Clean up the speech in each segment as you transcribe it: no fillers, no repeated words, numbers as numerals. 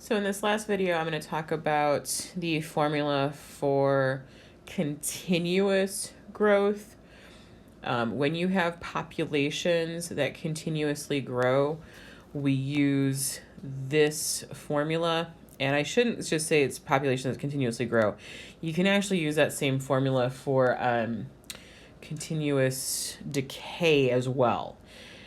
So in this last video, I'm going to talk about the formula for continuous growth. When you have populations that continuously grow, we use this formula. And I shouldn't just say it's populations that continuously grow. You can actually use that same formula for continuous decay as well.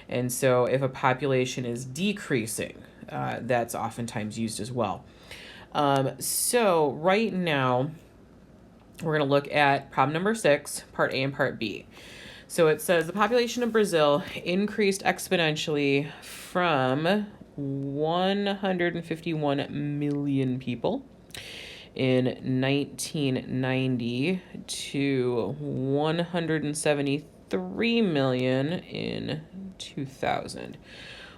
And so if a population is decreasing, that's oftentimes used as well. So right now, we're going to look at problem number 6, part A and part B. So it says the population of Brazil increased exponentially from 151 million people in 1990 to 173 million in 2000.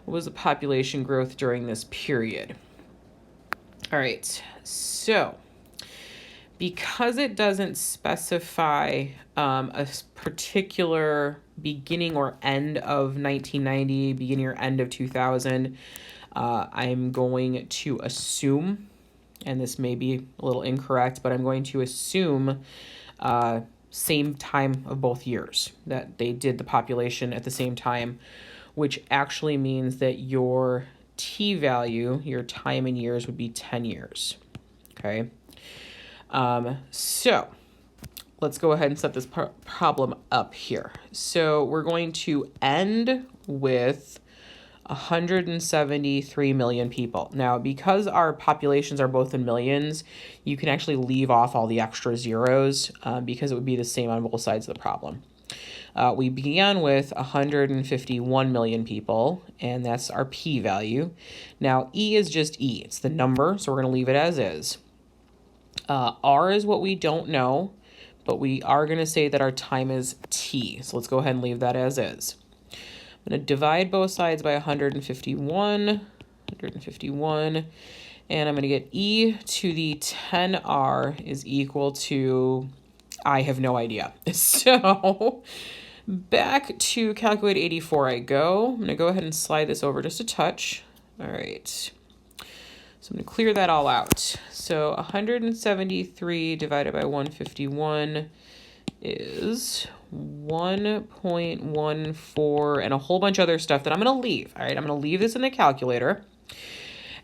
What was the population growth during this period? All right, so because it doesn't specify a particular beginning or end of 1990, beginning or end of 2000, I'm going to assume, and this may be a little incorrect, but I'm going to assume same time of both years, that they did the population at the same time, which actually means that your t-value, your time in years, would be 10 years, okay? So let's go ahead and set this problem up here. So we're going to end with 173 million people. Now, because our populations are both in millions, you can actually leave off all the extra zeros because it would be the same on both sides of the problem. We began with 151 million people, and that's our p-value. Now, E is just E. It's the number, so we're going to leave it as is. R is what we don't know, but we are going to say that our time is t. So let's go ahead and leave that as is. I'm going to divide both sides by 151, and I'm going to get e to the 10r is equal to, I have no idea. So back to calculate 84 I go. I'm going to go ahead and slide this over just a touch. All right. So I'm going to clear that all out. So 173 divided by 151 is 1.14 and a whole bunch of other stuff that I'm going to leave. All right, I'm going to leave this in the calculator.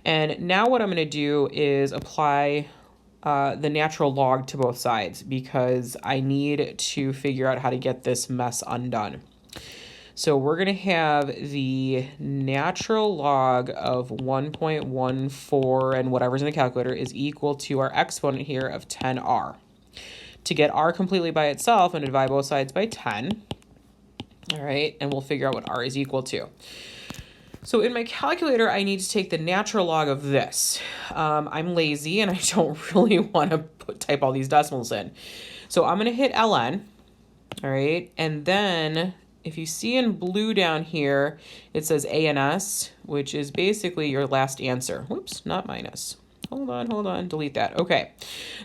And now what I'm going to do is apply the natural log to both sides because I need to figure out how to get this mess undone. So we're going to have the natural log of 1.14 and whatever's in the calculator is equal to our exponent here of 10r. To get r completely by itself, I'm going to divide both sides by 10. All right, and we'll figure out what r is equal to. So in my calculator, I need to take the natural log of this. I'm lazy and I don't really want to type all these decimals in. So I'm going to hit ln, all right, and then if you see in blue down here, it says ANS, which is basically your last answer. Whoops, not minus. Hold on, delete that. Okay,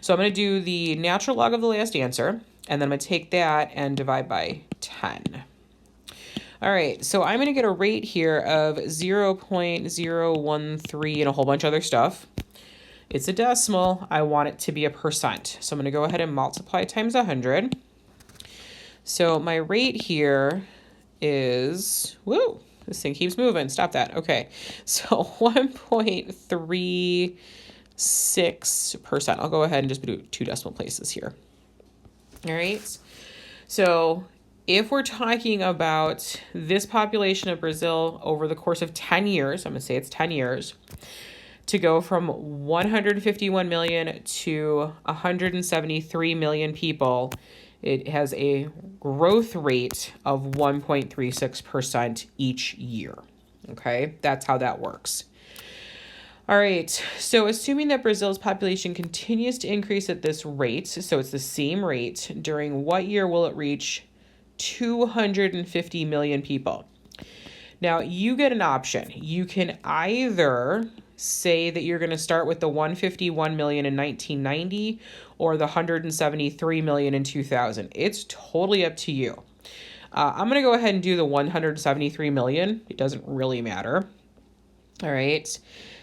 so I'm going to do the natural log of the last answer, and then I'm going to take that and divide by 10. All right, so I'm going to get a rate here of 0.013 and a whole bunch of other stuff. It's a decimal. I want it to be a percent. So I'm going to go ahead and multiply times 100. So my rate here is, woo, this thing keeps moving. Stop that. Okay, so 1.36%. I'll go ahead and just do 2 decimal places here. All right, so if we're talking about this population of Brazil over the course of 10 years, I'm going to say it's 10 years, to go from 151 million to 173 million people, it has a growth rate of 1.36% each year. Okay, that's how that works. All right, so assuming that Brazil's population continues to increase at this rate, so it's the same rate, during what year will it reach 250 million people? Now, you get an option. You can either say that you're going to start with the 151 million in 1990 or the 173 million in 2000. It's totally up to you. I'm going to go ahead and do the 173 million. It doesn't really matter. All right.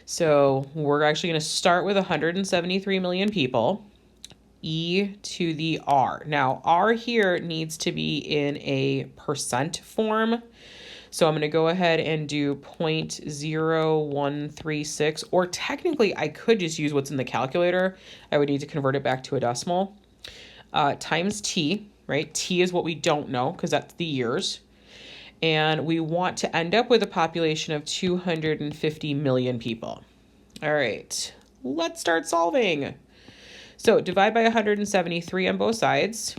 So we're actually going to start with 173 million people. E to the R. Now, R here needs to be in a percent form. So I'm going to go ahead and do 0.0136, or technically I could just use what's in the calculator. I would need to convert it back to a decimal. Times T, right? T is what we don't know because that's the years. And we want to end up with a population of 250 million people. All right, let's start solving. So divide by 173 on both sides.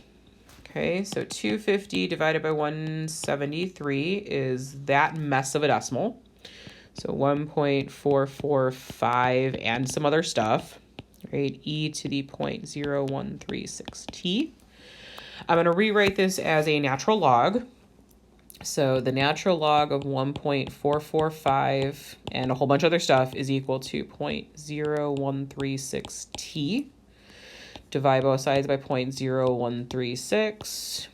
Okay, so 250 divided by 173 is that mess of a decimal. So 1.445 and some other stuff, right? E to the 0.0136t. I'm going to rewrite this as a natural log. So the natural log of 1.445 and a whole bunch of other stuff is equal to 0.0136t. Divide both sides by 0.0136.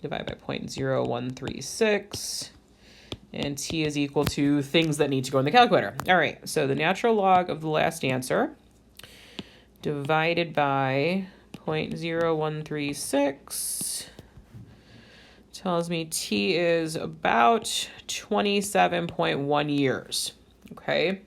Divide by 0.0136. And t is equal to things that need to go in the calculator. All right, so the natural log of the last answer divided by 0.0136 tells me t is about 27.1 years, okay?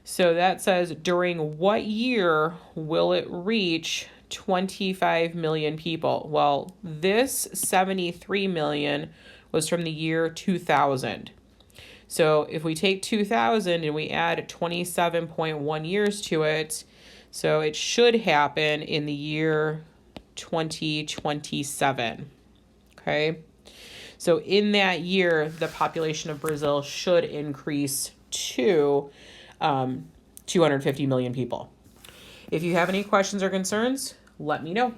So that says, during what year will it reach 25 million people? Well, this 73 million was from the year 2000. So if we take 2000 and we add 27.1 years to it, so it should happen in the year 2027. Okay, so in that year, the population of Brazil should increase to 250 million people. If you have any questions or concerns, let me know.